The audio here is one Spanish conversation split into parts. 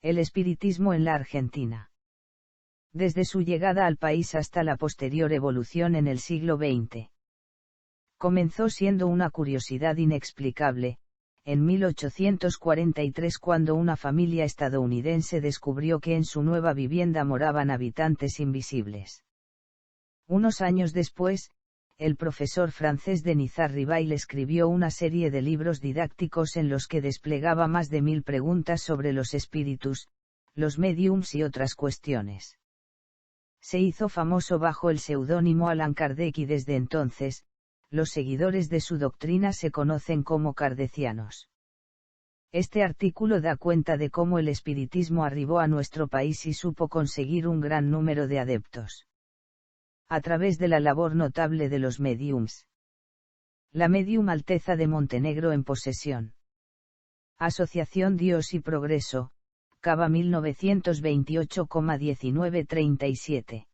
El espiritismo en la Argentina. Desde su llegada al país hasta la posterior evolución en el siglo XX. Comenzó siendo una curiosidad inexplicable, en 1843 cuando una familia estadounidense descubrió que en su nueva vivienda moraban habitantes invisibles. Unos años después, el profesor francés Denis Arribay escribió una serie de libros didácticos en los que desplegaba más de 1000 preguntas sobre los espíritus, los médiums y otras cuestiones. Se hizo famoso bajo el seudónimo Allan Kardec y desde entonces, los seguidores de su doctrina se conocen como kardecianos. Este artículo da cuenta de cómo el espiritismo arribó a nuestro país y supo conseguir un gran número de adeptos. A través de la labor notable de los médiums. La médium Alteza de Montenegro en posesión. Asociación Dios y Progreso, Cava 1928,1937.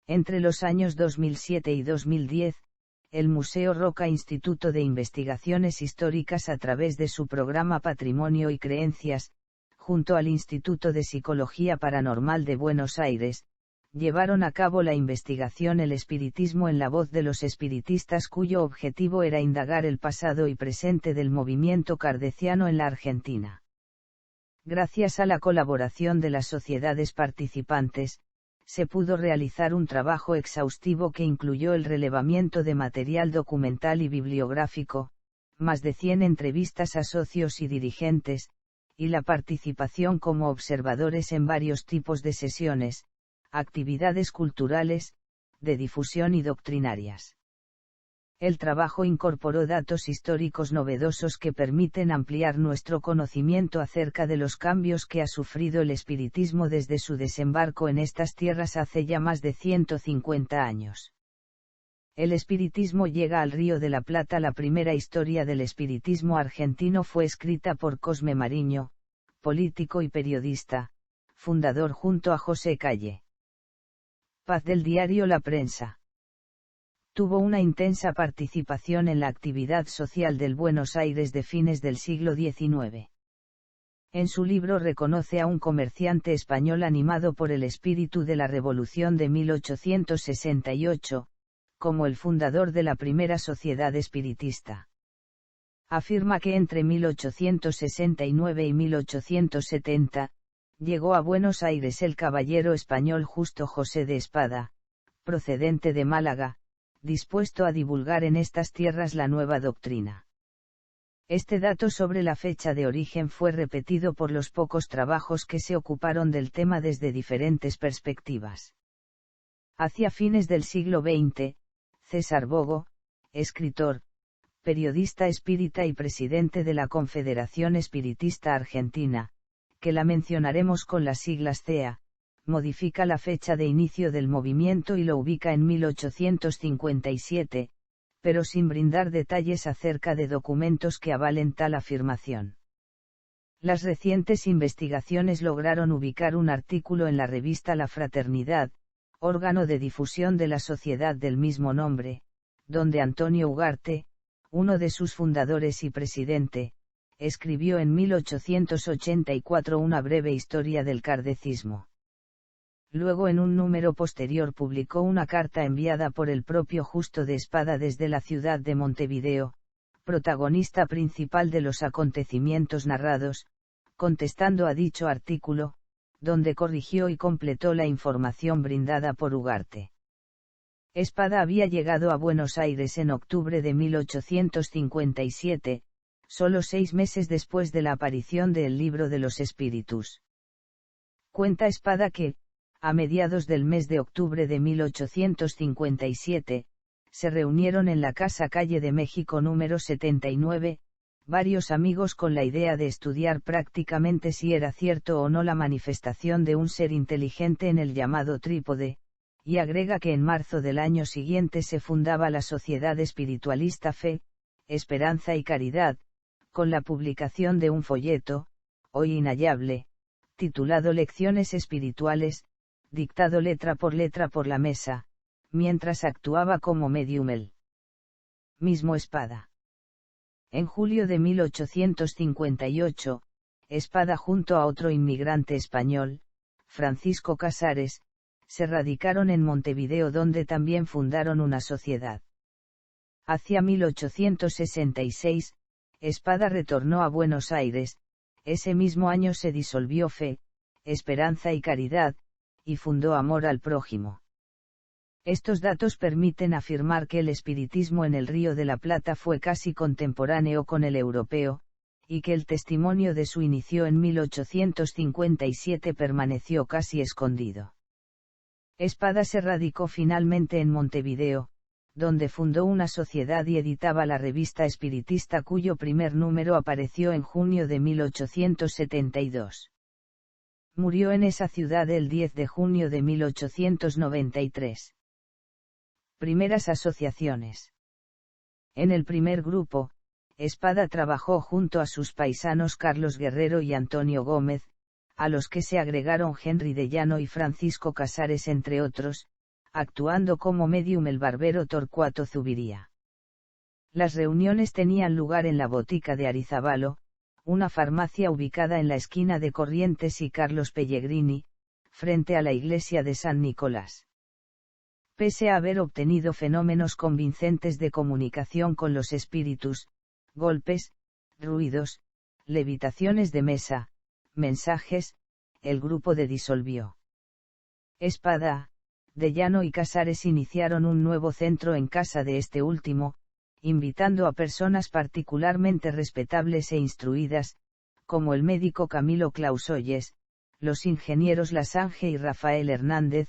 Entre los años 2007 y 2010, el Museo Roca Instituto de Investigaciones Históricas a través de su programa Patrimonio y Creencias, junto al Instituto de Psicología Paranormal de Buenos Aires, llevaron a cabo la investigación El espiritismo en la voz de los espiritistas cuyo objetivo era indagar el pasado y presente del movimiento kardeciano en la Argentina. Gracias a la colaboración de las sociedades participantes, se pudo realizar un trabajo exhaustivo que incluyó el relevamiento de material documental y bibliográfico, más de 100 entrevistas a socios y dirigentes, y la participación como observadores en varios tipos de sesiones, actividades culturales, de difusión y doctrinarias. El trabajo incorporó datos históricos novedosos que permiten ampliar nuestro conocimiento acerca de los cambios que ha sufrido el espiritismo desde su desembarco en estas tierras hace ya más de 150 años. El espiritismo llega al Río de la Plata. La primera historia del espiritismo argentino fue escrita por Cosme Mariño, político y periodista, fundador junto a José Calle Paz del diario La Prensa. Tuvo una intensa participación en la actividad social del Buenos Aires de fines del siglo XIX. En su libro reconoce a un comerciante español animado por el espíritu de la Revolución de 1868, como el fundador de la primera sociedad espiritista. Afirma que entre 1869 y 1870, llegó a Buenos Aires el caballero español Justo José de Espada, procedente de Málaga, dispuesto a divulgar en estas tierras la nueva doctrina. Este dato sobre la fecha de origen fue repetido por los pocos trabajos que se ocuparon del tema desde diferentes perspectivas. Hacia fines del siglo XX, César Bogo, escritor, periodista espírita y presidente de la Confederación Espiritista Argentina, que la mencionaremos con las siglas CEA, modifica la fecha de inicio del movimiento y lo ubica en 1857, pero sin brindar detalles acerca de documentos que avalen tal afirmación. Las recientes investigaciones lograron ubicar un artículo en la revista La Fraternidad, órgano de difusión de la sociedad del mismo nombre, donde Antonio Ugarte, uno de sus fundadores y presidente, escribió en 1884 una breve historia del kardecismo. Luego en un número posterior publicó una carta enviada por el propio Justo de Espada desde la ciudad de Montevideo, protagonista principal de los acontecimientos narrados, contestando a dicho artículo, donde corrigió y completó la información brindada por Ugarte. Espada había llegado a Buenos Aires en octubre de 1857, solo 6 meses después de la aparición del Libro de los Espíritus. Cuenta Espada que, a mediados del mes de octubre de 1857, se reunieron en la Casa Calle de México número 79, varios amigos con la idea de estudiar prácticamente si era cierto o no la manifestación de un ser inteligente en el llamado trípode, y agrega que en marzo del año siguiente se fundaba la Sociedad Espiritualista Fe, Esperanza y Caridad, con la publicación de un folleto, hoy inhallable, titulado Lecciones Espirituales, dictado letra por la mesa, mientras actuaba como medium el mismo Espada. En julio de 1858, Espada junto a otro inmigrante español, Francisco Casares, se radicaron en Montevideo donde también fundaron una sociedad. Hacia 1866, Espada retornó a Buenos Aires, ese mismo año se disolvió Fe, Esperanza y Caridad, y fundó Amor al Prójimo. Estos datos permiten afirmar que el espiritismo en el Río de la Plata fue casi contemporáneo con el europeo, y que el testimonio de su inicio en 1857 permaneció casi escondido. Espada se radicó finalmente en Montevideo, donde fundó una sociedad y editaba la revista espiritista cuyo primer número apareció en junio de 1872. Murió en esa ciudad el 10 de junio de 1893. Primeras asociaciones. En el primer grupo, Espada trabajó junto a sus paisanos Carlos Guerrero y Antonio Gómez, a los que se agregaron Henry de Llano y Francisco Casares entre otros, actuando como medium el barbero Torcuato Zuviría. Las reuniones tenían lugar en la Botica de Arizabalo, una farmacia ubicada en la esquina de Corrientes y Carlos Pellegrini, frente a la iglesia de San Nicolás. Pese a haber obtenido fenómenos convincentes de comunicación con los espíritus, golpes, ruidos, levitaciones de mesa, mensajes, el grupo se disolvió. Espada, de Llano y Casares iniciaron un nuevo centro en casa de este último, invitando a personas particularmente respetables e instruidas, como el médico Camilo Clausolles, los ingenieros Lasange y Rafael Hernández,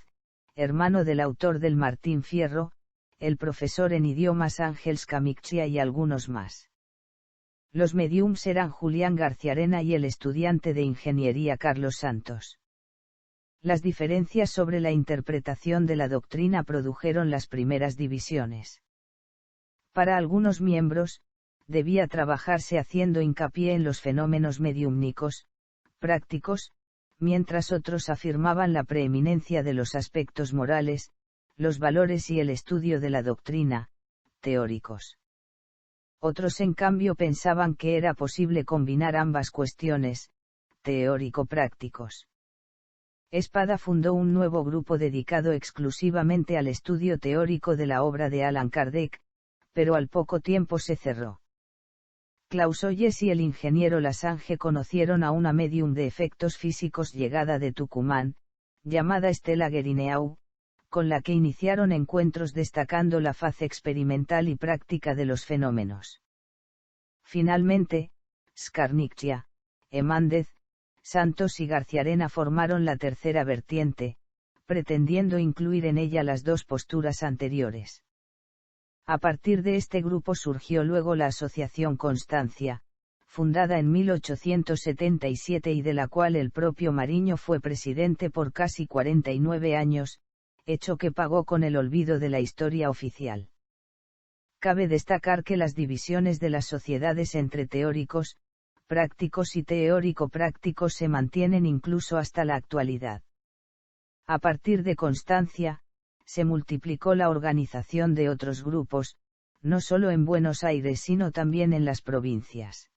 hermano del autor del Martín Fierro, el profesor en idiomas Ángels Camicchia y algunos más. Los mediums eran Julián Garciarena y el estudiante de ingeniería Carlos Santos. Las diferencias sobre la interpretación de la doctrina produjeron las primeras divisiones. Para algunos miembros, debía trabajarse haciendo hincapié en los fenómenos mediúmnicos, prácticos, mientras otros afirmaban la preeminencia de los aspectos morales, los valores y el estudio de la doctrina, teóricos. Otros en cambio pensaban que era posible combinar ambas cuestiones, teórico-prácticos. Espada fundó un nuevo grupo dedicado exclusivamente al estudio teórico de la obra de Allan Kardec, pero al poco tiempo se cerró. Clausolles y el ingeniero Lasange conocieron a una medium de efectos físicos llegada de Tucumán, llamada Estela Guerineau, con la que iniciaron encuentros destacando la faz experimental y práctica de los fenómenos. Finalmente, Scarnicchia, Emández, Santos y Garciarena formaron la tercera vertiente, pretendiendo incluir en ella las dos posturas anteriores. A partir de este grupo surgió luego la Asociación Constancia, fundada en 1877 y de la cual el propio Mariño fue presidente por casi 49 años, hecho que pagó con el olvido de la historia oficial. Cabe destacar que las divisiones de las sociedades entre teóricos, prácticos y teórico-prácticos se mantienen incluso hasta la actualidad. A partir de Constancia, se multiplicó la organización de otros grupos, no solo en Buenos Aires sino también en las provincias.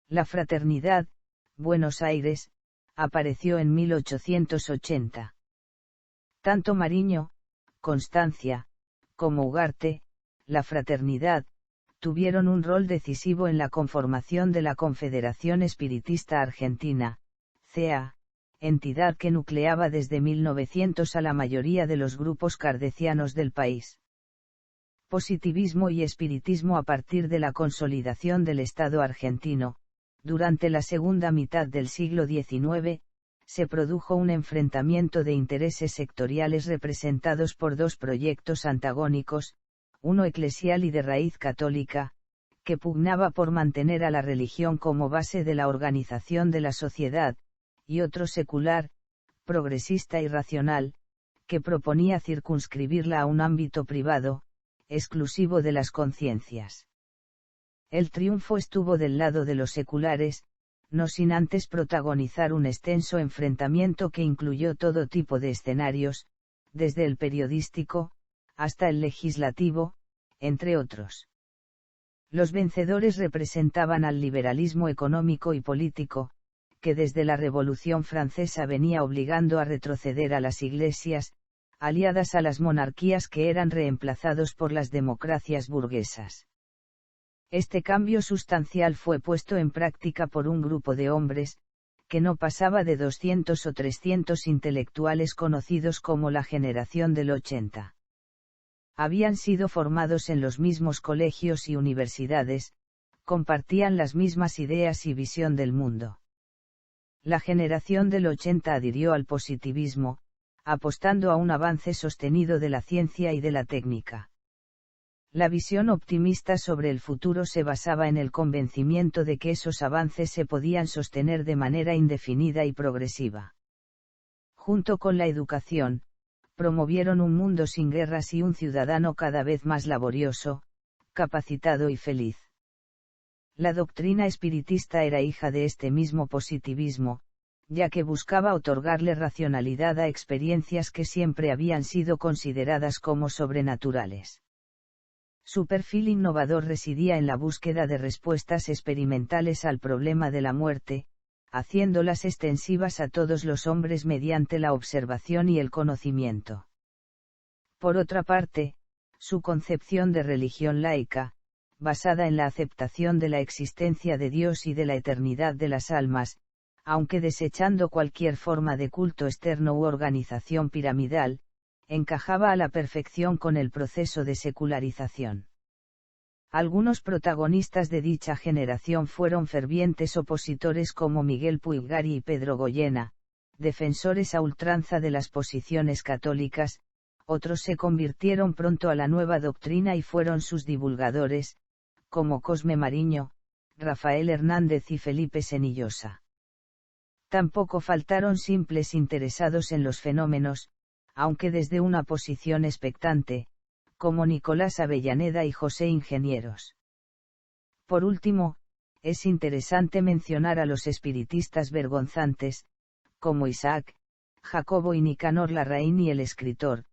La Fraternidad, Buenos Aires, apareció en 1880. Tanto Mariño, Constancia, como Ugarte, la Fraternidad, tuvieron un rol decisivo en la conformación de la Confederación Espiritista Argentina, CEA, entidad que nucleaba desde 1900 a la mayoría de los grupos kardecianos del país. Positivismo y espiritismo. A partir de la consolidación del Estado argentino, durante la segunda mitad del siglo XIX, se produjo un enfrentamiento de intereses sectoriales representados por dos proyectos antagónicos, uno eclesial y de raíz católica, que pugnaba por mantener a la religión como base de la organización de la sociedad, y otro secular, progresista y racional, que proponía circunscribirla a un ámbito privado, exclusivo de las conciencias. El triunfo estuvo del lado de los seculares, no sin antes protagonizar un extenso enfrentamiento que incluyó todo tipo de escenarios, desde el periodístico, hasta el legislativo, entre otros. Los vencedores representaban al liberalismo económico y político, que desde la Revolución Francesa venía obligando a retroceder a las iglesias, aliadas a las monarquías que eran reemplazados por las democracias burguesas. Este cambio sustancial fue puesto en práctica por un grupo de hombres, que no pasaba de 200 o 300 intelectuales conocidos como la generación del 80. Habían sido formados en los mismos colegios y universidades, compartían las mismas ideas y visión del mundo. La generación del 80 adhirió al positivismo, apostando a un avance sostenido de la ciencia y de la técnica. La visión optimista sobre el futuro se basaba en el convencimiento de que esos avances se podían sostener de manera indefinida y progresiva. Junto con la educación, promovieron un mundo sin guerras y un ciudadano cada vez más laborioso, capacitado y feliz. La doctrina espiritista era hija de este mismo positivismo, ya que buscaba otorgarle racionalidad a experiencias que siempre habían sido consideradas como sobrenaturales. Su perfil innovador residía en la búsqueda de respuestas experimentales al problema de la muerte, haciéndolas extensivas a todos los hombres mediante la observación y el conocimiento. Por otra parte, su concepción de religión laica, basada en la aceptación de la existencia de Dios y de la eternidad de las almas, aunque desechando cualquier forma de culto externo u organización piramidal, encajaba a la perfección con el proceso de secularización. Algunos protagonistas de dicha generación fueron fervientes opositores como Miguel Puiggarí y Pedro Goyena, defensores a ultranza de las posiciones católicas. Otros se convirtieron pronto a la nueva doctrina y fueron sus divulgadores, como Cosme Mariño, Rafael Hernández y Felipe Senillosa. Tampoco faltaron simples interesados en los fenómenos, aunque desde una posición expectante, como Nicolás Avellaneda y José Ingenieros. Por último, es interesante mencionar a los espiritistas vergonzantes, como Isaac, Jacobo y Nicanor Larraín y el escritor,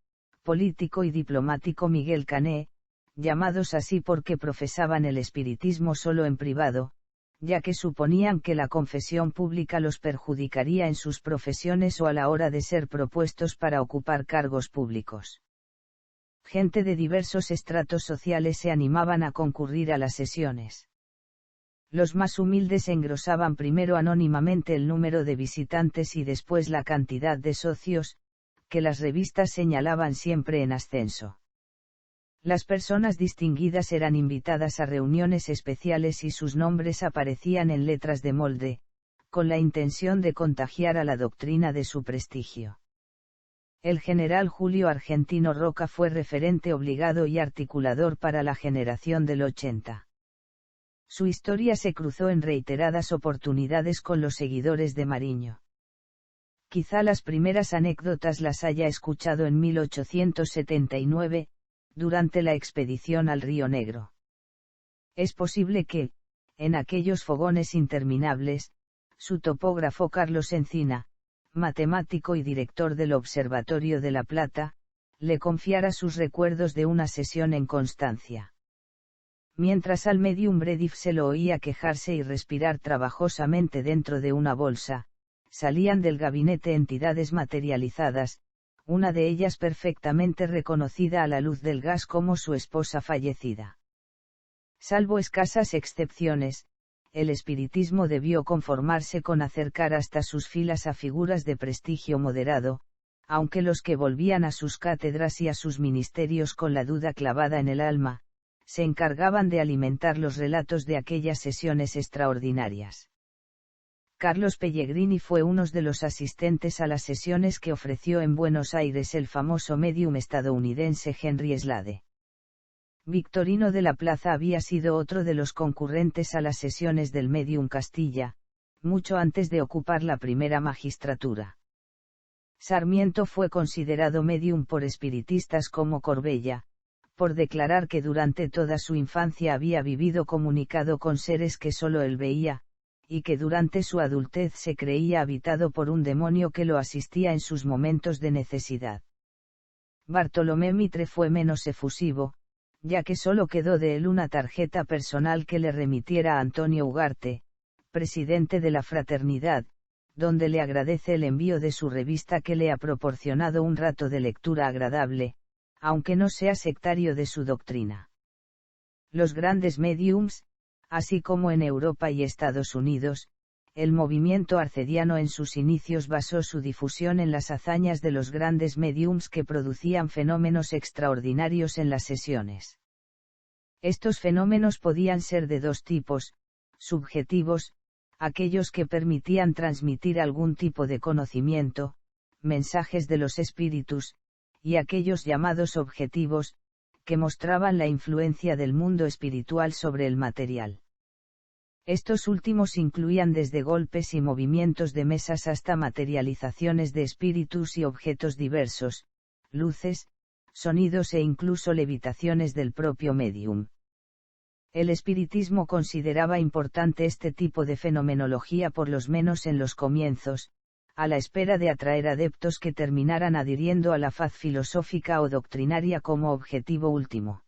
político y diplomático Miguel Cané, llamados así porque profesaban el espiritismo solo en privado, ya que suponían que la confesión pública los perjudicaría en sus profesiones o a la hora de ser propuestos para ocupar cargos públicos. Gente de diversos estratos sociales se animaban a concurrir a las sesiones. Los más humildes engrosaban primero anónimamente el número de visitantes y después la cantidad de socios, que las revistas señalaban siempre en ascenso. Las personas distinguidas eran invitadas a reuniones especiales y sus nombres aparecían en letras de molde, con la intención de contagiar a la doctrina de su prestigio. El general Julio Argentino Roca fue referente obligado y articulador para la generación del 80. Su historia se cruzó en reiteradas oportunidades con los seguidores de Mariño. Quizá las primeras anécdotas las haya escuchado en 1879, durante la expedición al Río Negro. Es posible que, en aquellos fogones interminables, su topógrafo Carlos Encina, matemático y director del Observatorio de La Plata, le confiara sus recuerdos de una sesión en Constancia. Mientras al medium Bredif se lo oía quejarse y respirar trabajosamente dentro de una bolsa, salían del gabinete entidades materializadas, una de ellas perfectamente reconocida a la luz del gas como su esposa fallecida. Salvo escasas excepciones, el espiritismo debió conformarse con acercar hasta sus filas a figuras de prestigio moderado, aunque los que volvían a sus cátedras y a sus ministerios con la duda clavada en el alma, se encargaban de alimentar los relatos de aquellas sesiones extraordinarias. Carlos Pellegrini fue uno de los asistentes a las sesiones que ofreció en Buenos Aires el famoso medium estadounidense Henry Slade. Victorino de la Plaza había sido otro de los concurrentes a las sesiones del medium Castilla, mucho antes de ocupar la primera magistratura. Sarmiento fue considerado medium por espiritistas como Corbella, por declarar que durante toda su infancia había vivido comunicado con seres que solo él veía, y que durante su adultez se creía habitado por un demonio que lo asistía en sus momentos de necesidad. Bartolomé Mitre fue menos efusivo, ya que solo quedó de él una tarjeta personal que le remitiera a Antonio Ugarte, presidente de la Fraternidad, donde le agradece el envío de su revista que le ha proporcionado un rato de lectura agradable, aunque no sea sectario de su doctrina. Los grandes médiums, así como en Europa y Estados Unidos, el movimiento arcediano en sus inicios basó su difusión en las hazañas de los grandes médiums que producían fenómenos extraordinarios en las sesiones. Estos fenómenos podían ser de dos tipos: subjetivos, aquellos que permitían transmitir algún tipo de conocimiento, mensajes de los espíritus, y aquellos llamados objetivos, que mostraban la influencia del mundo espiritual sobre el material. Estos últimos incluían desde golpes y movimientos de mesas hasta materializaciones de espíritus y objetos diversos, luces, sonidos e incluso levitaciones del propio medium. El espiritismo consideraba importante este tipo de fenomenología por lo menos en los comienzos, a la espera de atraer adeptos que terminaran adhiriendo a la faz filosófica o doctrinaria como objetivo último.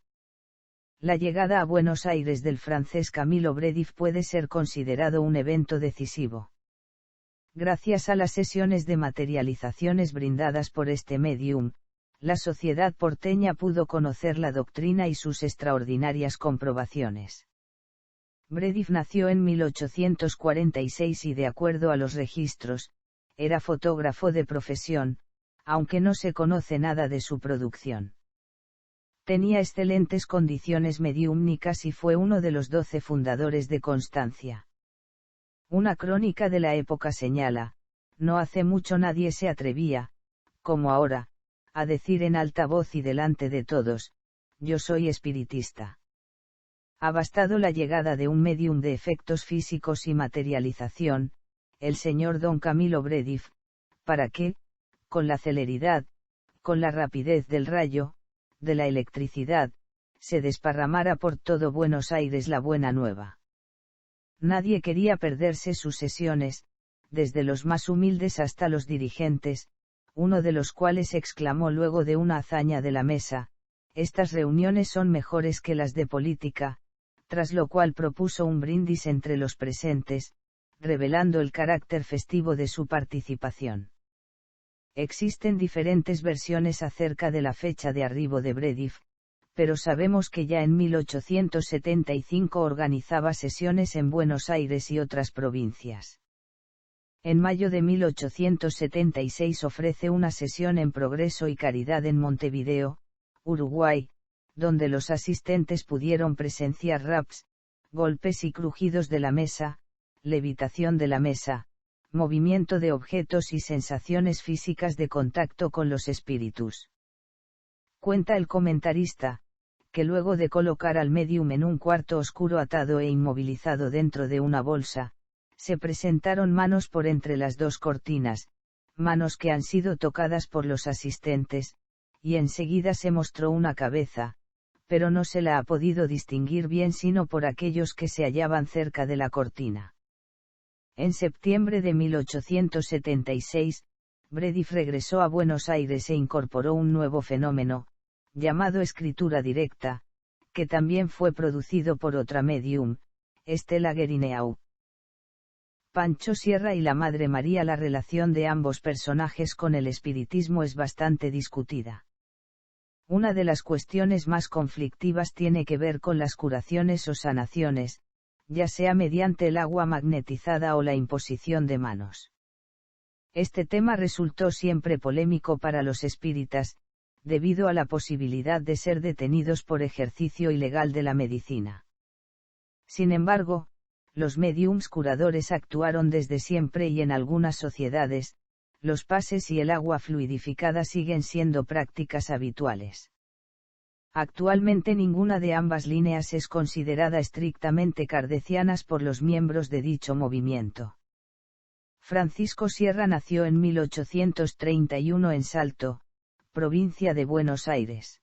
La llegada a Buenos Aires del francés Camilo Bredif puede ser considerado un evento decisivo. Gracias a las sesiones de materializaciones brindadas por este medium, la sociedad porteña pudo conocer la doctrina y sus extraordinarias comprobaciones. Bredif nació en 1846 y, de acuerdo a los registros, era fotógrafo de profesión, aunque no se conoce nada de su producción. Tenía excelentes condiciones mediúmnicas y fue uno de los 12 fundadores de Constancia. Una crónica de la época señala: no hace mucho nadie se atrevía, como ahora, a decir en alta voz y delante de todos: yo soy espiritista. Ha bastado la llegada de un medium de efectos físicos y materialización, el señor don Camilo Bredif, para que, con la celeridad, con la rapidez del rayo, de la electricidad, se desparramara por todo Buenos Aires la buena nueva. Nadie quería perderse sus sesiones, desde los más humildes hasta los dirigentes, uno de los cuales exclamó luego de una hazaña de la mesa: estas reuniones son mejores que las de política, tras lo cual propuso un brindis entre los presentes, revelando el carácter festivo de su participación. Existen diferentes versiones acerca de la fecha de arribo de Bredif, pero sabemos que ya en 1875 organizaba sesiones en Buenos Aires y otras provincias. En mayo de 1876 ofrece una sesión en Progreso y Caridad en Montevideo, Uruguay, donde los asistentes pudieron presenciar raps, golpes y crujidos de la mesa, levitación de la mesa, movimiento de objetos y sensaciones físicas de contacto con los espíritus. Cuenta el comentarista, que luego de colocar al medium en un cuarto oscuro atado e inmovilizado dentro de una bolsa, se presentaron manos por entre las dos cortinas, manos que han sido tocadas por los asistentes, y enseguida se mostró una cabeza, pero no se la ha podido distinguir bien sino por aquellos que se hallaban cerca de la cortina. En septiembre de 1876, Bredif regresó a Buenos Aires e incorporó un nuevo fenómeno, llamado escritura directa, que también fue producido por otra medium, Estela Guerineau. Pancho Sierra y la Madre María. La relación de ambos personajes con el espiritismo es bastante discutida. Una de las cuestiones más conflictivas tiene que ver con las curaciones o sanaciones, ya sea mediante el agua magnetizada o la imposición de manos. Este tema resultó siempre polémico para los espíritas, debido a la posibilidad de ser detenidos por ejercicio ilegal de la medicina. Sin embargo, los médiums curadores actuaron desde siempre y en algunas sociedades, los pases y el agua fluidificada siguen siendo prácticas habituales. Actualmente ninguna de ambas líneas es considerada estrictamente kardecianas por los miembros de dicho movimiento. Francisco Sierra nació en 1831 en Salto, provincia de Buenos Aires.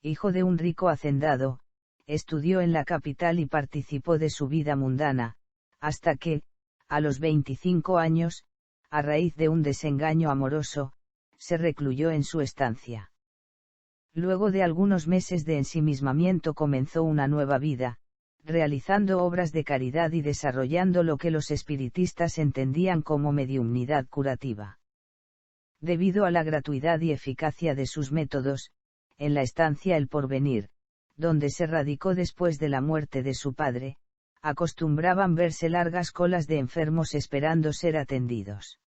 Hijo de un rico hacendado, estudió en la capital y participó de su vida mundana, hasta que, a los 25 años, a raíz de un desengaño amoroso, se recluyó en su estancia. Luego de algunos meses de ensimismamiento comenzó una nueva vida, realizando obras de caridad y desarrollando lo que los espiritistas entendían como mediumnidad curativa. Debido a la gratuidad y eficacia de sus métodos, en la estancia El Porvenir, donde se radicó después de la muerte de su padre, acostumbraban verse largas colas de enfermos esperando ser atendidos.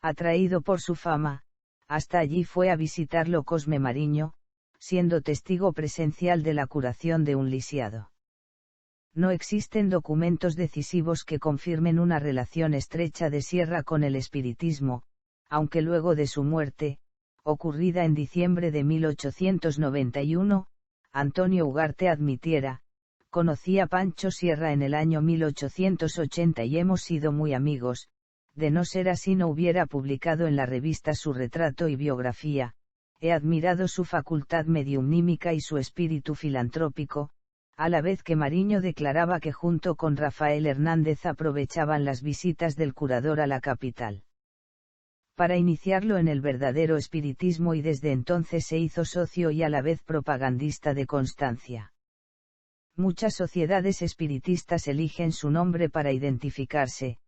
Atraído por su fama, hasta allí fue a visitarlo Cosme Mariño, siendo testigo presencial de la curación de un lisiado. No existen documentos decisivos que confirmen una relación estrecha de Sierra con el espiritismo, aunque luego de su muerte, ocurrida en diciembre de 1891, Antonio Ugarte admitiera: conocí a Pancho Sierra en el año 1880 y hemos sido muy amigos. De no ser así no hubiera publicado en la revista su retrato y biografía. He admirado su facultad mediumnímica y su espíritu filantrópico, a la vez que Mariño declaraba que junto con Rafael Hernández aprovechaban las visitas del curador a la capital para iniciarlo en el verdadero espiritismo, y desde entonces se hizo socio y a la vez propagandista de Constancia. Muchas sociedades espiritistas eligen su nombre para identificarse,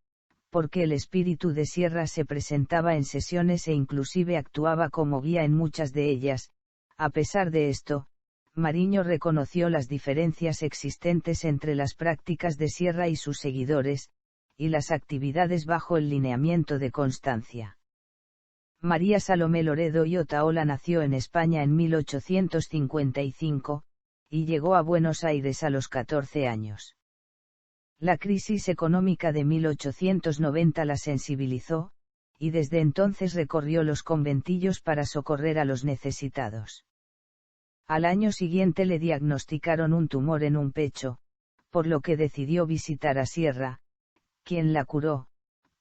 porque el espíritu de Sierra se presentaba en sesiones e inclusive actuaba como guía en muchas de ellas. A pesar de esto, Mariño reconoció las diferencias existentes entre las prácticas de Sierra y sus seguidores, y las actividades bajo el lineamiento de Constancia. María Salomé Loredo y Otaola nació en España en 1855, y llegó a Buenos Aires a los 14 años. La crisis económica de 1890 la sensibilizó, y desde entonces recorrió los conventillos para socorrer a los necesitados. Al año siguiente le diagnosticaron un tumor en un pecho, por lo que decidió visitar a Sierra, quien la curó,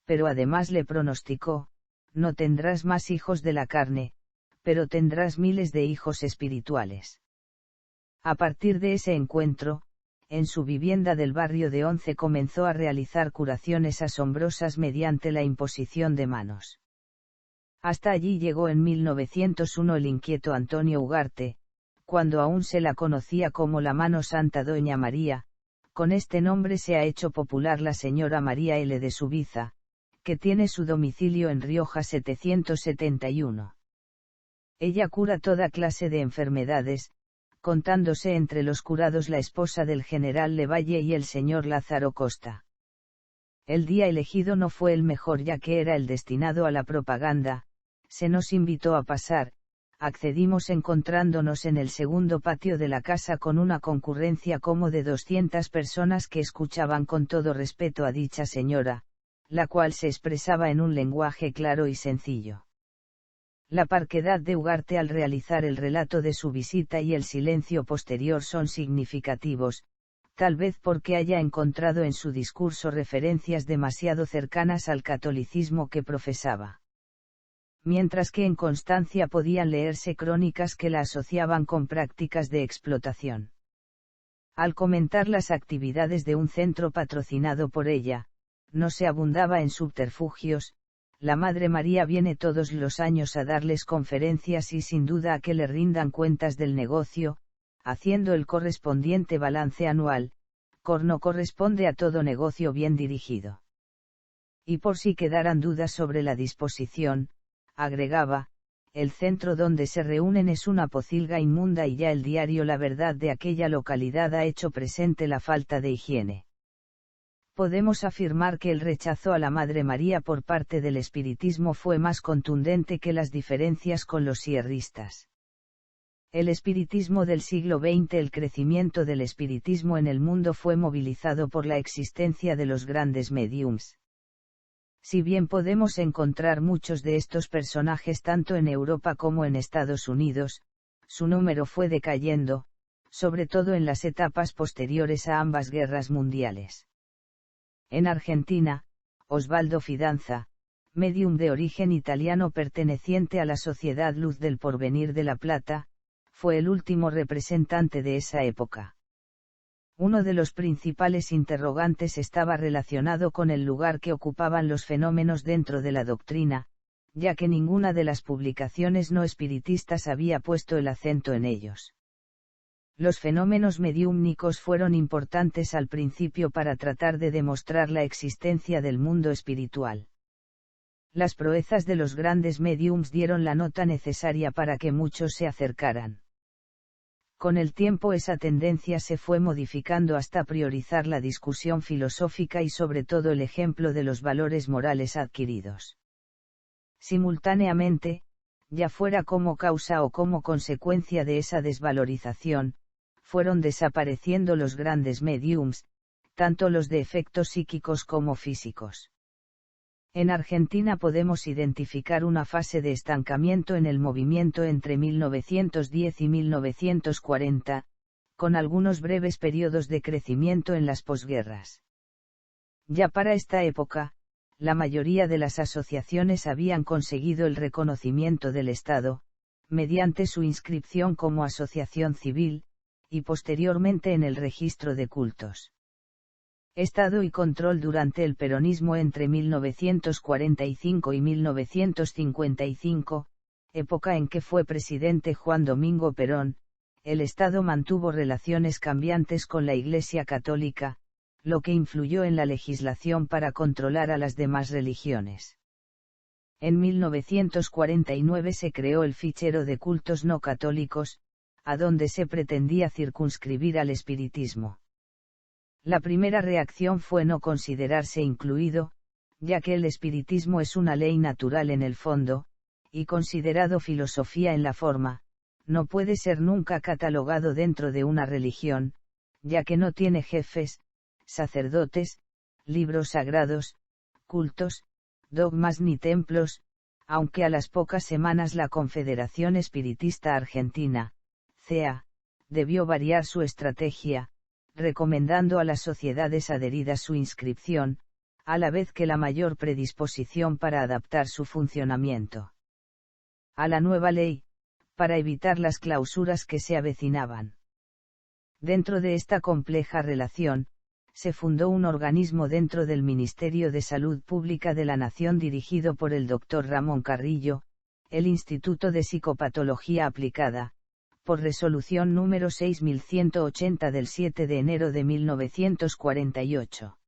pero además le pronosticó: no tendrás más hijos de la carne, pero tendrás miles de hijos espirituales. A partir de ese encuentro, en su vivienda del barrio de Once comenzó a realizar curaciones asombrosas mediante la imposición de manos. Hasta allí llegó en 1901 el inquieto Antonio Ugarte, cuando aún se la conocía como la Mano Santa Doña María. Con este nombre se ha hecho popular la señora María L. de Subiza, que tiene su domicilio en Rioja 771. Ella cura toda clase de enfermedades, contándose entre los curados la esposa del general Levalle y el señor Lázaro Costa. El día elegido no fue el mejor, ya que era el destinado a la propaganda. Se nos invitó a pasar, accedimos encontrándonos en el segundo patio de la casa con una concurrencia como de 200 personas que escuchaban con todo respeto a dicha señora, la cual se expresaba en un lenguaje claro y sencillo. La parquedad de Ugarte al realizar el relato de su visita y el silencio posterior son significativos, tal vez porque haya encontrado en su discurso referencias demasiado cercanas al catolicismo que profesaba. Mientras que en Constancia podían leerse crónicas que la asociaban con prácticas de explotación. Al comentar las actividades de un centro patrocinado por ella, no se abundaba en subterfugios: la Madre María viene todos los años a darles conferencias y sin duda a que le rindan cuentas del negocio, haciendo el correspondiente balance anual. Corno corresponde a todo negocio bien dirigido. Y por si quedaran dudas sobre la disposición, agregaba: el centro donde se reúnen es una pocilga inmunda y ya el diario La Verdad de aquella localidad ha hecho presente la falta de higiene. Podemos afirmar que el rechazo a la Madre María por parte del espiritismo fue más contundente que las diferencias con los sierristas. El espiritismo del siglo XX. El crecimiento del espiritismo en el mundo fue movilizado por la existencia de los grandes médiums. Si bien podemos encontrar muchos de estos personajes tanto en Europa como en Estados Unidos, su número fue decayendo, sobre todo en las etapas posteriores a ambas guerras mundiales. En Argentina, Osvaldo Fidanza, médium de origen italiano perteneciente a la Sociedad Luz del Porvenir de La Plata, fue el último representante de esa época. Uno de los principales interrogantes estaba relacionado con el lugar que ocupaban los fenómenos dentro de la doctrina, ya que ninguna de las publicaciones no espiritistas había puesto el acento en ellos. Los fenómenos mediúmnicos fueron importantes al principio para tratar de demostrar la existencia del mundo espiritual. Las proezas de los grandes mediums dieron la nota necesaria para que muchos se acercaran. Con el tiempo esa tendencia se fue modificando hasta priorizar la discusión filosófica y sobre todo el ejemplo de los valores morales adquiridos. Simultáneamente, ya fuera como causa o como consecuencia de esa desvalorización, fueron desapareciendo los grandes mediums, tanto los de efectos psíquicos como físicos. En Argentina podemos identificar una fase de estancamiento en el movimiento entre 1910 y 1940, con algunos breves periodos de crecimiento en las posguerras. Ya para esta época, la mayoría de las asociaciones habían conseguido el reconocimiento del Estado, mediante su inscripción como asociación civil, y posteriormente en el registro de cultos. Estado y control durante el peronismo entre 1945 y 1955, época en que fue presidente Juan Domingo Perón, el Estado mantuvo relaciones cambiantes con la Iglesia Católica, lo que influyó en la legislación para controlar a las demás religiones. En 1949 se creó el fichero de cultos no católicos, a donde se pretendía circunscribir al espiritismo. La primera reacción fue no considerarse incluido, ya que el espiritismo es una ley natural en el fondo, y considerado filosofía en la forma, no puede ser nunca catalogado dentro de una religión, ya que no tiene jefes, sacerdotes, libros sagrados, cultos, dogmas ni templos, aunque a las pocas semanas la Confederación Espiritista Argentina, CEA, debió variar su estrategia, recomendando a las sociedades adheridas su inscripción, a la vez que la mayor predisposición para adaptar su funcionamiento a la nueva ley, para evitar las clausuras que se avecinaban. Dentro de esta compleja relación, se fundó un organismo dentro del Ministerio de Salud Pública de la Nación dirigido por el Dr. Ramón Carrillo, el Instituto de Psicopatología Aplicada, por resolución número 6180 del 7 de enero de 1948.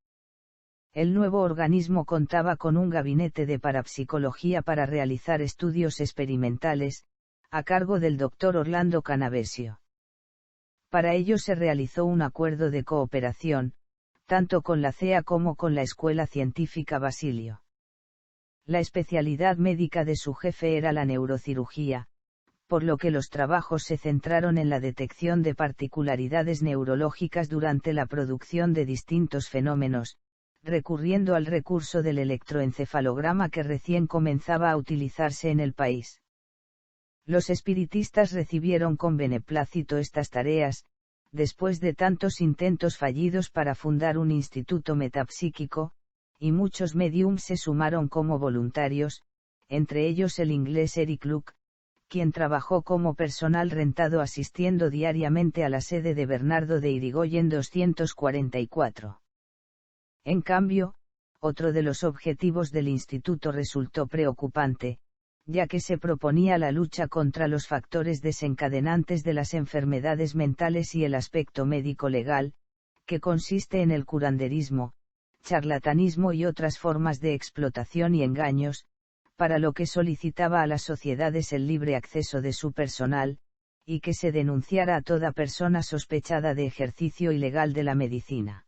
El nuevo organismo contaba con un gabinete de parapsicología para realizar estudios experimentales, a cargo del Dr. Orlando Canavesio. Para ello se realizó un acuerdo de cooperación, tanto con la CEA como con la Escuela Científica Basilio. La especialidad médica de su jefe era la neurocirugía, por lo que los trabajos se centraron en la detección de particularidades neurológicas durante la producción de distintos fenómenos, recurriendo al recurso del electroencefalograma que recién comenzaba a utilizarse en el país. Los espiritistas recibieron con beneplácito estas tareas, después de tantos intentos fallidos para fundar un instituto metapsíquico, y muchos mediums se sumaron como voluntarios, entre ellos el inglés Eric Luke, quien trabajó como personal rentado asistiendo diariamente a la sede de Bernardo de Irigoyen 244. En cambio, otro de los objetivos del instituto resultó preocupante, ya que se proponía la lucha contra los factores desencadenantes de las enfermedades mentales y el aspecto médico-legal, que consiste en el curanderismo, charlatanismo y otras formas de explotación y engaños, para lo que solicitaba a las sociedades el libre acceso de su personal, y que se denunciara a toda persona sospechada de ejercicio ilegal de la medicina.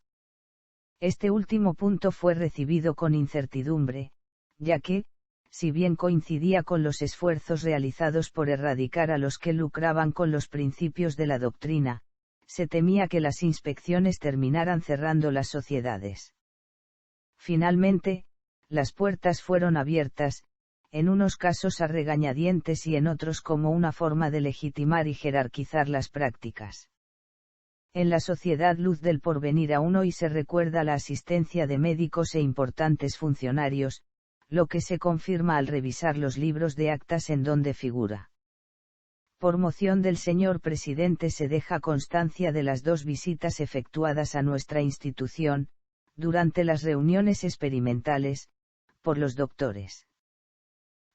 Este último punto fue recibido con incertidumbre, ya que, si bien coincidía con los esfuerzos realizados por erradicar a los que lucraban con los principios de la doctrina, se temía que las inspecciones terminaran cerrando las sociedades. Finalmente, las puertas fueron abiertas, en unos casos a regañadientes y en otros como una forma de legitimar y jerarquizar las prácticas. En la Sociedad Luz del Porvenir aún hoy se recuerda la asistencia de médicos e importantes funcionarios, lo que se confirma al revisar los libros de actas en donde figura. Por moción del señor presidente se deja constancia de las 2 visitas efectuadas a nuestra institución, durante las reuniones experimentales, por los doctores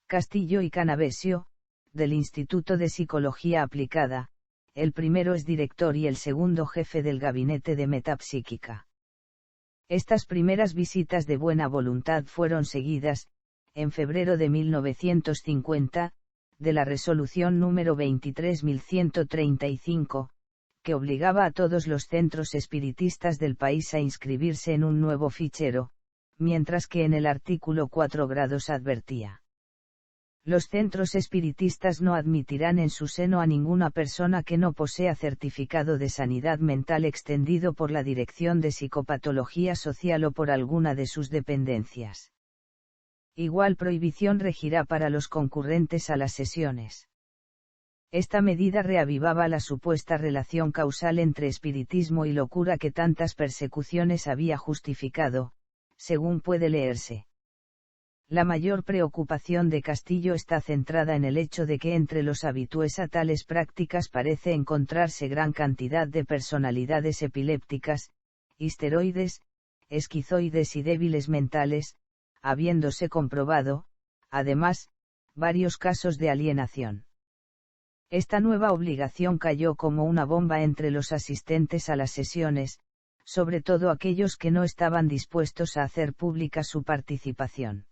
Castillo y Canavesio, del Instituto de Psicología Aplicada, el primero es director y el segundo jefe del gabinete de metapsíquica. Estas primeras visitas de buena voluntad fueron seguidas, en febrero de 1950, de la resolución número 23.135, que obligaba a todos los centros espiritistas del país a inscribirse en un nuevo fichero, mientras que en el artículo 4 grados advertía: los centros espiritistas no admitirán en su seno a ninguna persona que no posea certificado de sanidad mental extendido por la Dirección de Psicopatología Social o por alguna de sus dependencias. Igual prohibición regirá para los concurrentes a las sesiones. Esta medida reavivaba la supuesta relación causal entre espiritismo y locura que tantas persecuciones había justificado, según puede leerse. La mayor preocupación de Castillo está centrada en el hecho de que entre los habitués a tales prácticas parece encontrarse gran cantidad de personalidades epilépticas, histeroides, esquizoides y débiles mentales, habiéndose comprobado, además, varios casos de alienación. Esta nueva obligación cayó como una bomba entre los asistentes a las sesiones, sobre todo aquellos que no estaban dispuestos a hacer pública su participación.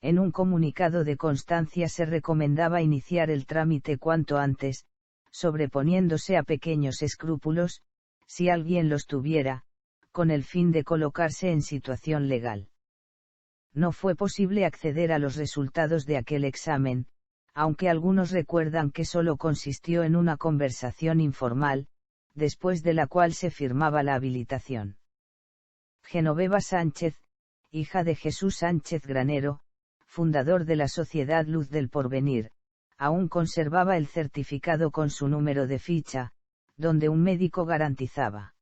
En un comunicado de constancia se recomendaba iniciar el trámite cuanto antes, sobreponiéndose a pequeños escrúpulos, si alguien los tuviera, con el fin de colocarse en situación legal. No fue posible acceder a los resultados de aquel examen, aunque algunos recuerdan que solo consistió en una conversación informal, después de la cual se firmaba la habilitación. Genoveva Sánchez, hija de Jesús Sánchez Granero, fundador de la Sociedad Luz del Porvenir, aún conservaba el certificado con su número de ficha, donde un médico garantizaba: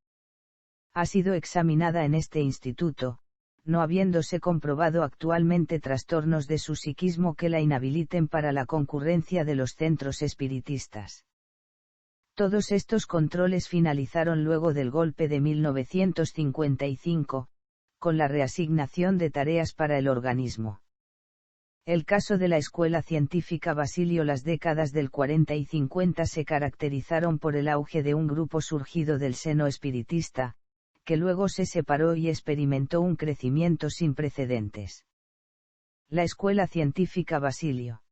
ha sido examinada en este instituto, no habiéndose comprobado actualmente trastornos de su psiquismo que la inhabiliten para la concurrencia de los centros espiritistas. Todos estos controles finalizaron luego del golpe de 1955, con la reasignación de tareas para el organismo. El caso de la Escuela Científica Basilio. Las décadas del 40 y 50 se caracterizaron por el auge de un grupo surgido del seno espiritista, que luego se separó y experimentó un crecimiento sin precedentes. La Escuela Científica Basilio.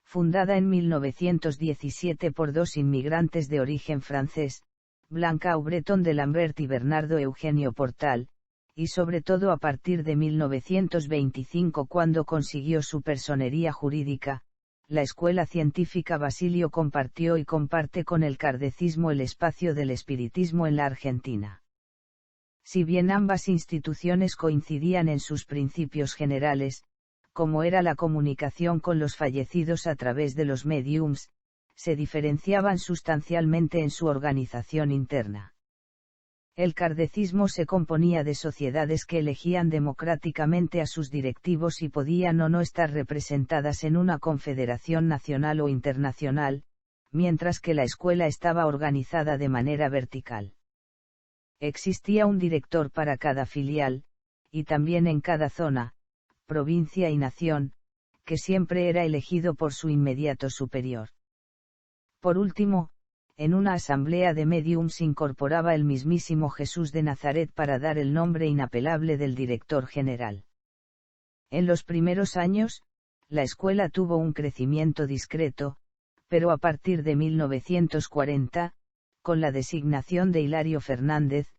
Fundada en 1917 por dos inmigrantes de origen francés, Blanca Aubreton de Lambert y Bernardo Eugenio Portal, y sobre todo a partir de 1925 cuando consiguió su personería jurídica, la Escuela Científica Basilio compartió y comparte con el kardecismo el espacio del espiritismo en la Argentina. Si bien ambas instituciones coincidían en sus principios generales, como era la comunicación con los fallecidos a través de los médiums, se diferenciaban sustancialmente en su organización interna. El kardecismo se componía de sociedades que elegían democráticamente a sus directivos y podían o no estar representadas en una confederación nacional o internacional, mientras que la escuela estaba organizada de manera vertical. Existía un director para cada filial, y también en cada zona, provincia y nación, que siempre era elegido por su inmediato superior. Por último, en una asamblea de médiums incorporaba el mismísimo Jesús de Nazaret para dar el nombre inapelable del director general. En los primeros años, la escuela tuvo un crecimiento discreto, pero a partir de 1940, con la designación de Hilario Fernández,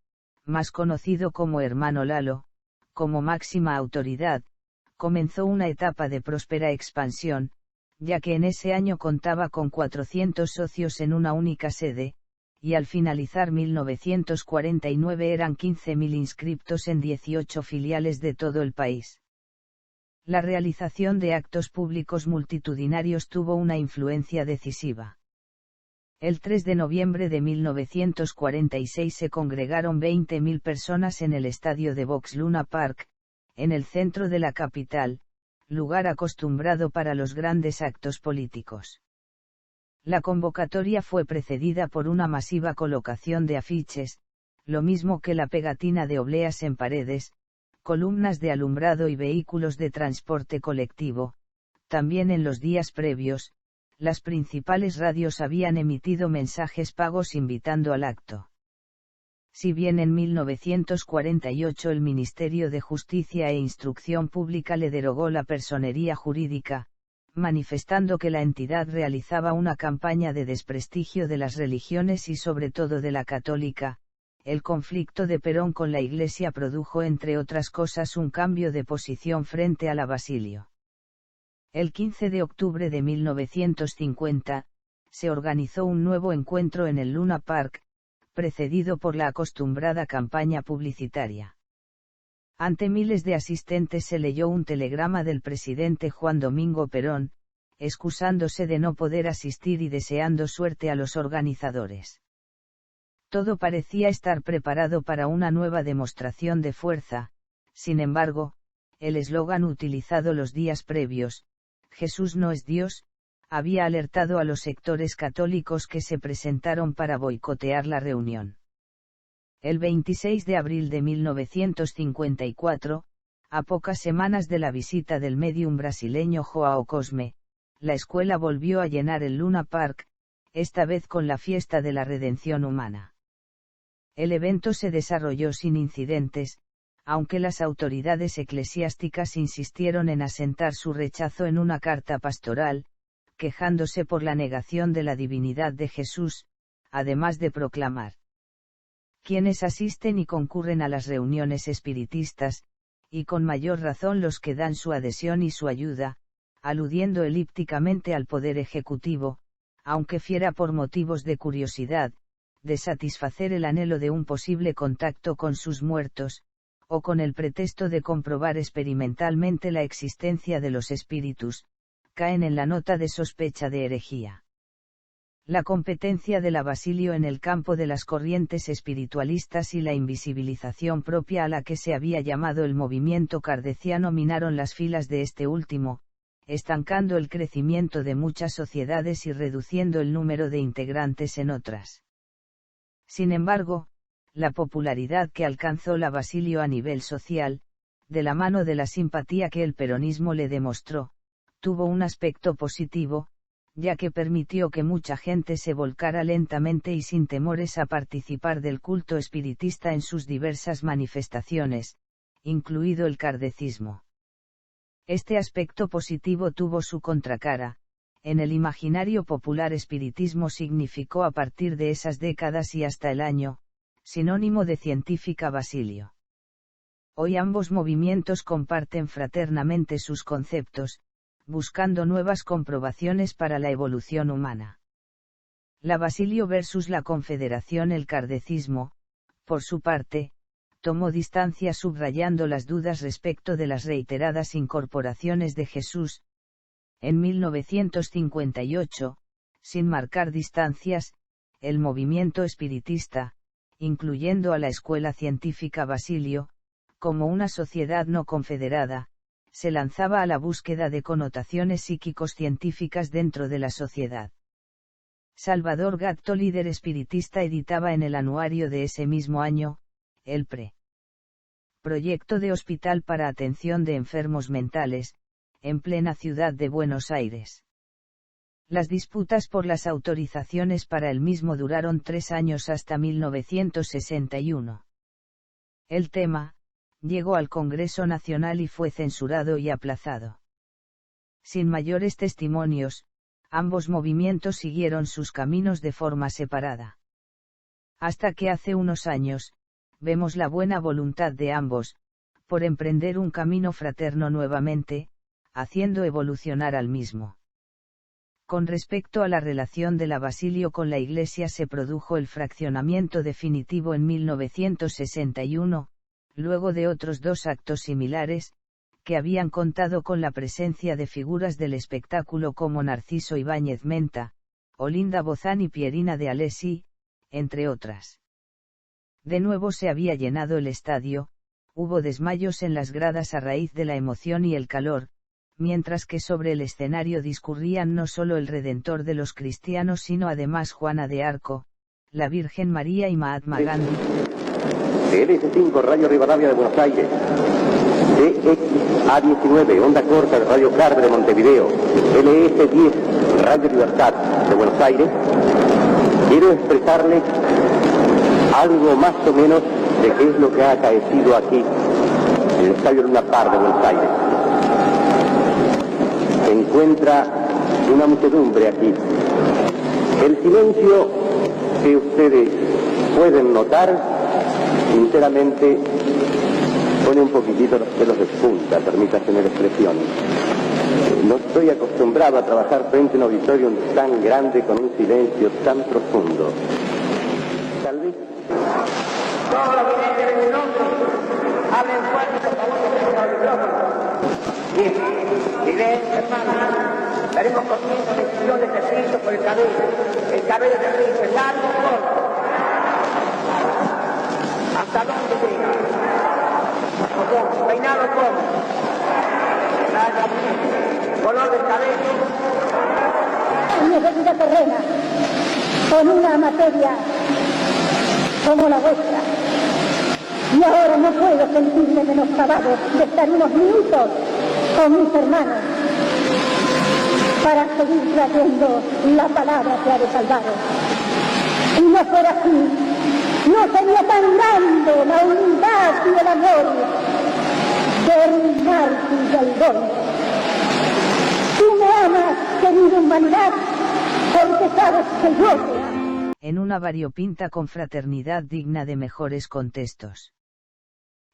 más conocido como Hermano Lalo, como máxima autoridad, comenzó una etapa de próspera expansión, ya que en ese año contaba con 400 socios en una única sede, y al finalizar 1949 eran 15.000 inscriptos en 18 filiales de todo el país. La realización de actos públicos multitudinarios tuvo una influencia decisiva. El 3 de noviembre de 1946 se congregaron 20.000 personas en el estadio de Box Luna Park, en el centro de la capital, lugar acostumbrado para los grandes actos políticos. La convocatoria fue precedida por una masiva colocación de afiches, lo mismo que la pegatina de obleas en paredes, columnas de alumbrado y vehículos de transporte colectivo. También en los días previos, las principales radios habían emitido mensajes pagos invitando al acto. Si bien en 1948 el Ministerio de Justicia e Instrucción Pública le derogó la personería jurídica, manifestando que la entidad realizaba una campaña de desprestigio de las religiones y sobre todo de la católica, el conflicto de Perón con la Iglesia produjo entre otras cosas un cambio de posición frente a la Basilio. El 15 de octubre de 1950, se organizó un nuevo encuentro en el Luna Park, precedido por la acostumbrada campaña publicitaria. Ante miles de asistentes se leyó un telegrama del presidente Juan Domingo Perón, excusándose de no poder asistir y deseando suerte a los organizadores. Todo parecía estar preparado para una nueva demostración de fuerza, sin embargo, el eslogan utilizado los días previos, Jesús no es Dios, había alertado a los sectores católicos que se presentaron para boicotear la reunión. El 26 de abril de 1954, a pocas semanas de la visita del médium brasileño João Cosme, la escuela volvió a llenar el Luna Park, esta vez con la fiesta de la redención humana. El evento se desarrolló sin incidentes, aunque las autoridades eclesiásticas insistieron en asentar su rechazo en una carta pastoral, quejándose por la negación de la divinidad de Jesús, además de proclamar: quienes asisten y concurren a las reuniones espiritistas, y con mayor razón los que dan su adhesión y su ayuda, aludiendo elípticamente al poder ejecutivo, aunque fiera por motivos de curiosidad, de satisfacer el anhelo de un posible contacto con sus muertos, o con el pretexto de comprobar experimentalmente la existencia de los espíritus, caen en la nota de sospecha de herejía. La competencia de la Basilio en el campo de las corrientes espiritualistas y la invisibilización propia a la que se había llamado el movimiento kardeciano minaron las filas de este último, estancando el crecimiento de muchas sociedades y reduciendo el número de integrantes en otras. Sin embargo, la popularidad que alcanzó la Basilio a nivel social, de la mano de la simpatía que el peronismo le demostró, tuvo un aspecto positivo, ya que permitió que mucha gente se volcara lentamente y sin temores a participar del culto espiritista en sus diversas manifestaciones, incluido el kardecismo. Este aspecto positivo tuvo su contracara. En el imaginario popular espiritismo significó a partir de esas décadas y hasta el año, sinónimo de científica Basilio. Hoy ambos movimientos comparten fraternamente sus conceptos, buscando nuevas comprobaciones para la evolución humana. La Basilio versus la Confederación. El kardecismo, por su parte, tomó distancia subrayando las dudas respecto de las reiteradas incorporaciones de Jesús. En 1958, sin marcar distancias, el movimiento espiritista, incluyendo a la escuela científica Basilio, como una sociedad no confederada, se lanzaba a la búsqueda de connotaciones psíquicos-científicas dentro de la sociedad. Salvador Gatto, líder espiritista, editaba en el anuario de ese mismo año, el Proyecto de Hospital para Atención de Enfermos Mentales, en plena ciudad de Buenos Aires. Las disputas por las autorizaciones para el mismo duraron 3 años hasta 1961. El tema llegó al Congreso Nacional y fue censurado y aplazado. Sin mayores testimonios, ambos movimientos siguieron sus caminos de forma separada. Hasta que hace unos años, vemos la buena voluntad de ambos, por emprender un camino fraterno nuevamente, haciendo evolucionar al mismo. Con respecto a la relación de la Basilio con la Iglesia, se produjo el fraccionamiento definitivo en 1961, luego de otros 2 actos similares, que habían contado con la presencia de figuras del espectáculo como Narciso Ibáñez Menta, Olinda Bozán y Pierina de Alessi, entre otras. De nuevo se había llenado el estadio, hubo desmayos en las gradas a raíz de la emoción y el calor, mientras que sobre el escenario discurrían no solo el Redentor de los cristianos sino además Juana de Arco, la Virgen María y Mahatma Gandhi. LS5 Radio Rivadavia de Buenos Aires. DXA19, onda corta de Radio Carve de Montevideo, LS10, Radio Libertad de Buenos Aires, quiero expresarles algo más o menos de qué es lo que ha acaecido aquí, en el Estadio Luna Park de Buenos Aires. Se encuentra una muchedumbre aquí. El silencio que ustedes pueden notar, sinceramente, pone un poquitito los pelos de punta, permítanme la expresión. No estoy acostumbrado a trabajar frente a un auditorio tan grande con un silencio tan profundo. Tal vez... Todos los que tienen un nombre, hablen fuerte, por favor, que tengan el micrófono. Bien, silencio, hermano. Estaremos comiendo lecciones de Cristo por el cabello de Cristo, es largo o corto. ¿Hasta dónde llega? ¿Cómo? ¿Peinado cómo? ¿Color del cabello? Años de vida terrena, con una materia como la vuestra. Y ahora no puedo sentirme menoscabado de estar unos minutos con mis hermanos para seguir trayendo la palabra que ha de salvaros. Si no fuera así, no sería tan grande la humildad y el amor del mártir del Don. Tú me amas, querida humanidad, porque sabes que yo te amo. En una variopinta confraternidad digna de mejores contextos.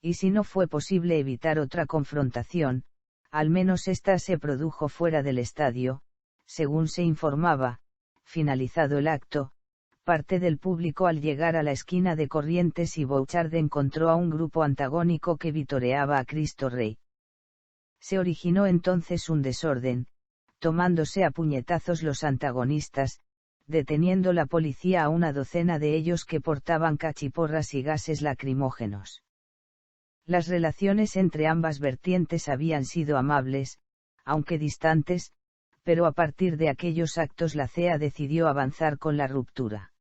Y si no fue posible evitar otra confrontación, al menos esta se produjo fuera del estadio, según se informaba. Finalizado el acto, parte del público al llegar a la esquina de Corrientes y Bouchard encontró a un grupo antagónico que vitoreaba a Cristo Rey. Se originó entonces un desorden, tomándose a puñetazos los antagonistas, deteniendo la policía a una docena de ellos que portaban cachiporras y gases lacrimógenos. Las relaciones entre ambas vertientes habían sido amables, aunque distantes, pero a partir de aquellos actos la CEA decidió avanzar con la ruptura.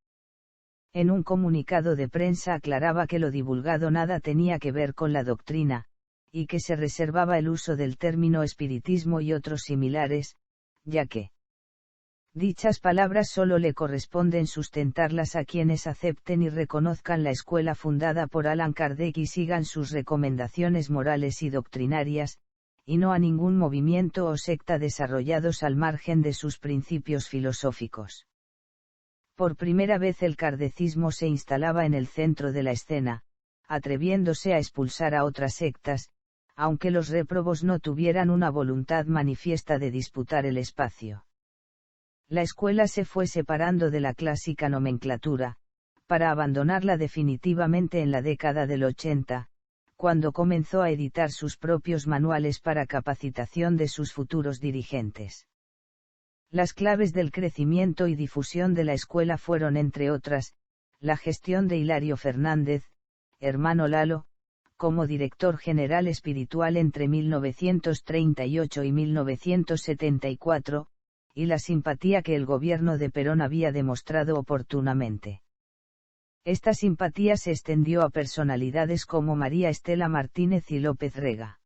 En un comunicado de prensa aclaraba que lo divulgado nada tenía que ver con la doctrina, y que se reservaba el uso del término espiritismo y otros similares, ya que dichas palabras solo le corresponden sustentarlas a quienes acepten y reconozcan la escuela fundada por Allan Kardec y sigan sus recomendaciones morales y doctrinarias, y no a ningún movimiento o secta desarrollados al margen de sus principios filosóficos. Por primera vez el kardecismo se instalaba en el centro de la escena, atreviéndose a expulsar a otras sectas, aunque los réprobos no tuvieran una voluntad manifiesta de disputar el espacio. La escuela se fue separando de la clásica nomenclatura, para abandonarla definitivamente en la década del 80, cuando comenzó a editar sus propios manuales para capacitación de sus futuros dirigentes. Las claves del crecimiento y difusión de la escuela fueron, entre otras, la gestión de Hilario Fernández, hermano Lalo, como director general espiritual entre 1938 y 1974, y la simpatía que el gobierno de Perón había demostrado oportunamente. Esta simpatía se extendió a personalidades como María Estela Martínez y López Rega.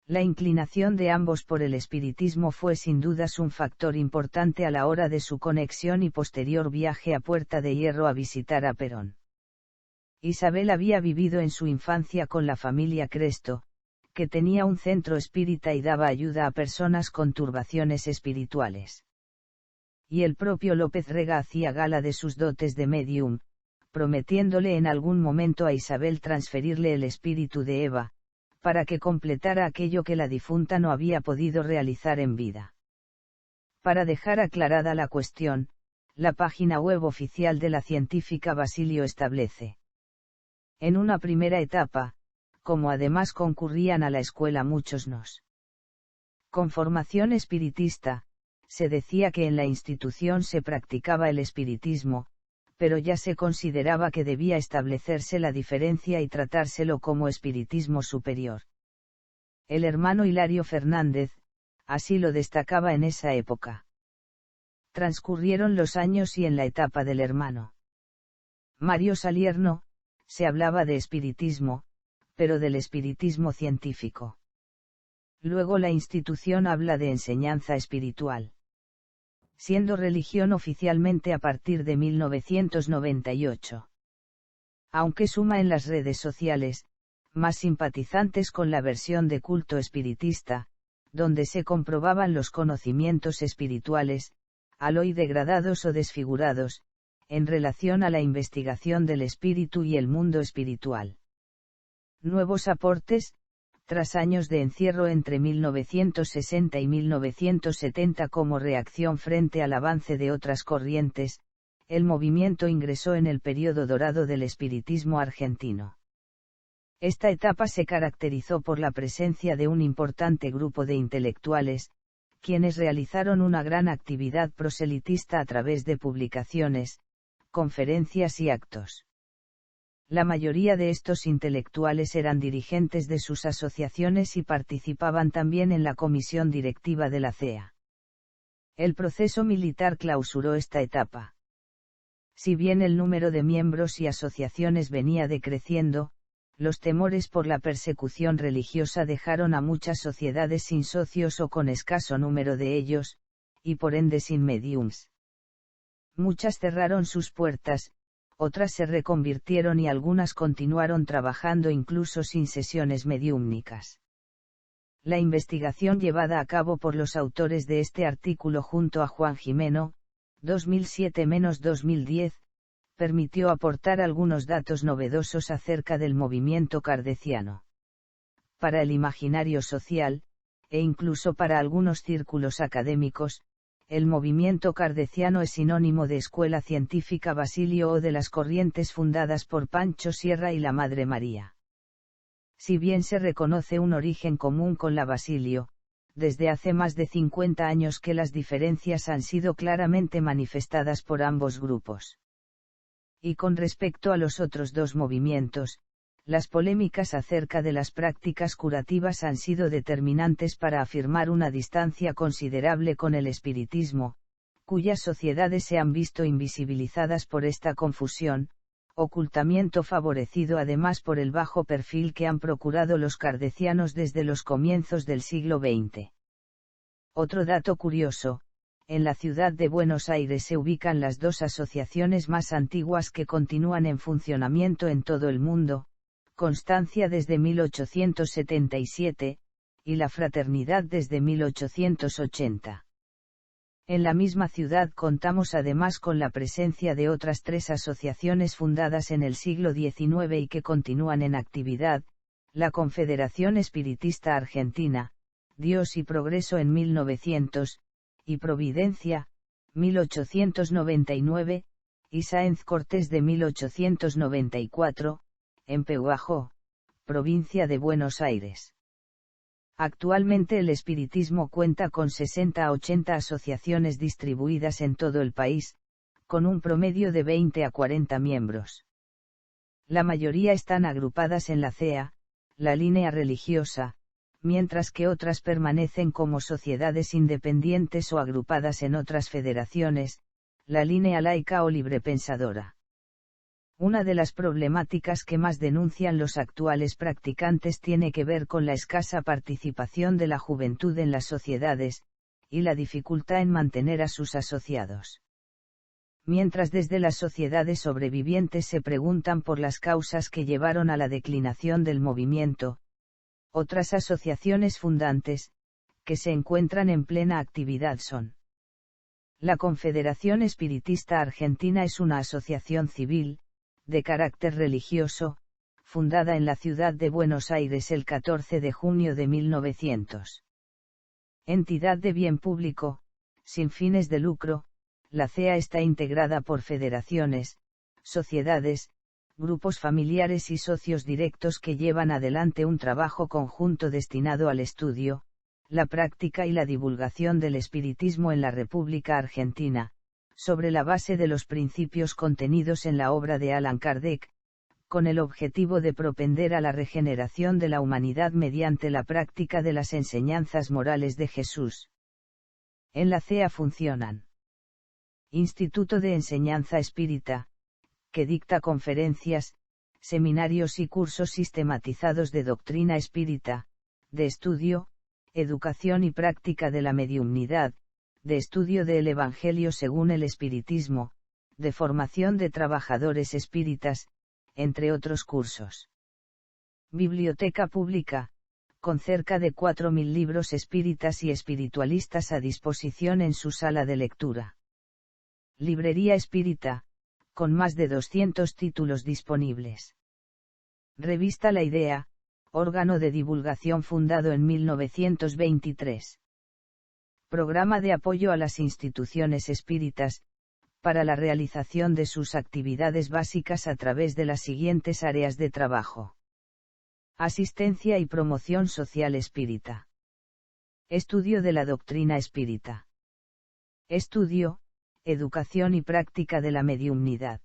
La inclinación de ambos por el espiritismo fue sin dudas un factor importante a la hora de su conexión y posterior viaje a Puerta de Hierro a visitar a Perón. Isabel había vivido en su infancia con la familia Cresto, que tenía un centro espírita y daba ayuda a personas con turbaciones espirituales. Y el propio López Rega hacía gala de sus dotes de medium, prometiéndole en algún momento a Isabel transferirle el espíritu de Eva, para que completara aquello que la difunta no había podido realizar en vida. Para dejar aclarada la cuestión, la página web oficial de la científica Basilio establece: en una primera etapa, como además concurrían a la escuela muchos nos con formación espiritista, se decía que en la institución se practicaba el espiritismo, pero ya se consideraba que debía establecerse la diferencia y tratárselo como espiritismo superior. El hermano Hilario Fernández, así lo destacaba en esa época. Transcurrieron los años y en la etapa del hermano Mario Salierno, se hablaba de espiritismo, pero del espiritismo científico. Luego la institución habla de enseñanza espiritual, siendo religión oficialmente a partir de 1998. Aunque suma en las redes sociales, más simpatizantes con la versión de culto espiritista, donde se comprobaban los conocimientos espirituales, al hoy degradados o desfigurados, en relación a la investigación del espíritu y el mundo espiritual. Nuevos aportes, tras años de encierro entre 1960 y 1970 como reacción frente al avance de otras corrientes, el movimiento ingresó en el periodo dorado del espiritismo argentino. Esta etapa se caracterizó por la presencia de un importante grupo de intelectuales, quienes realizaron una gran actividad proselitista a través de publicaciones, conferencias y actos. La mayoría de estos intelectuales eran dirigentes de sus asociaciones y participaban también en la comisión directiva de la CEA. El proceso militar clausuró esta etapa. Si bien el número de miembros y asociaciones venía decreciendo, los temores por la persecución religiosa dejaron a muchas sociedades sin socios o con escaso número de ellos, y por ende sin mediums. Muchas cerraron sus puertas, otras se reconvirtieron y algunas continuaron trabajando incluso sin sesiones mediúmnicas. La investigación llevada a cabo por los autores de este artículo junto a Juan Gimeno, 2007-2010, permitió aportar algunos datos novedosos acerca del movimiento kardeciano. Para el imaginario social, e incluso para algunos círculos académicos, el movimiento kardeciano es sinónimo de escuela científica Basilio o de las corrientes fundadas por Pancho Sierra y la Madre María. Si bien se reconoce un origen común con la Basilio, desde hace más de 50 años que las diferencias han sido claramente manifestadas por ambos grupos. Y con respecto a los otros dos movimientos, las polémicas acerca de las prácticas curativas han sido determinantes para afirmar una distancia considerable con el espiritismo, cuyas sociedades se han visto invisibilizadas por esta confusión, ocultamiento favorecido además por el bajo perfil que han procurado los kardecianos desde los comienzos del siglo XX. Otro dato curioso: en la ciudad de Buenos Aires se ubican las dos asociaciones más antiguas que continúan en funcionamiento en todo el mundo, Constancia desde 1877, y la Fraternidad desde 1880. En la misma ciudad contamos además con la presencia de otras tres asociaciones fundadas en el siglo XIX y que continúan en actividad: la Confederación Espiritista Argentina, Dios y Progreso en 1900, y Providencia, 1899, y Sáenz Cortés de 1894, en Pehuajó, provincia de Buenos Aires. Actualmente el espiritismo cuenta con 60 a 80 asociaciones distribuidas en todo el país, con un promedio de 20 a 40 miembros. La mayoría están agrupadas en la CEA, la línea religiosa, mientras que otras permanecen como sociedades independientes o agrupadas en otras federaciones, la línea laica o librepensadora. Una de las problemáticas que más denuncian los actuales practicantes tiene que ver con la escasa participación de la juventud en las sociedades, y la dificultad en mantener a sus asociados. Mientras desde las sociedades sobrevivientes se preguntan por las causas que llevaron a la declinación del movimiento, otras asociaciones fundantes, que se encuentran en plena actividad son: la Confederación Espiritista Argentina es una asociación civil, de carácter religioso, fundada en la ciudad de Buenos Aires el 14 de junio de 1900. Entidad de bien público, sin fines de lucro, la CEA está integrada por federaciones, sociedades, grupos familiares y socios directos que llevan adelante un trabajo conjunto destinado al estudio, la práctica y la divulgación del espiritismo en la República Argentina, sobre la base de los principios contenidos en la obra de Allan Kardec, con el objetivo de propender a la regeneración de la humanidad mediante la práctica de las enseñanzas morales de Jesús. En la CEA funcionan: Instituto de Enseñanza Espírita, que dicta conferencias, seminarios y cursos sistematizados de doctrina espírita, de estudio, educación y práctica de la mediumnidad, de estudio del Evangelio según el Espiritismo, de formación de trabajadores espíritas, entre otros cursos. Biblioteca pública, con cerca de 4.000 libros espíritas y espiritualistas a disposición en su sala de lectura. Librería espírita, con más de 200 títulos disponibles. Revista La Idea, órgano de divulgación fundado en 1923. Programa de apoyo a las instituciones espíritas, para la realización de sus actividades básicas a través de las siguientes áreas de trabajo. Asistencia y promoción social espírita. Estudio de la doctrina espírita. Estudio, educación y práctica de la mediumnidad.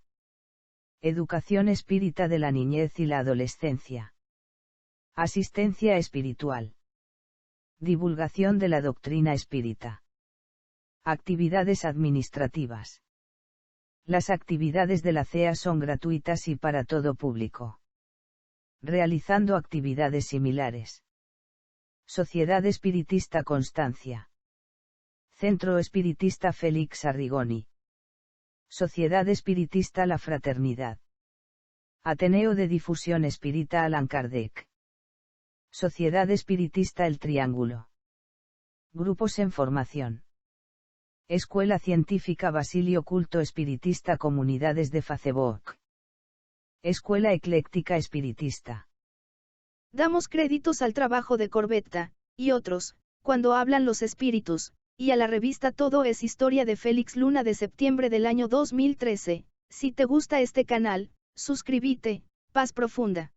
Educación espírita de la niñez y la adolescencia. Asistencia espiritual. Divulgación de la doctrina espírita. Actividades administrativas. Las actividades de la CEA son gratuitas y para todo público. Realizando actividades similares. Sociedad Espiritista Constancia. Centro Espiritista Félix Arrigoni. Sociedad Espiritista La Fraternidad. Ateneo de Difusión Espírita Allan Kardec. Sociedad Espiritista El Triángulo. Grupos en formación. Escuela Científica Basilio Culto Espiritista Comunidades de Facebook. Escuela Ecléctica Espiritista. Damos créditos al trabajo de Corbetta, y otros, cuando hablan los espíritus, y a la revista Todo es Historia de Félix Luna de septiembre del año 2013. Si te gusta este canal, suscríbete. Paz profunda.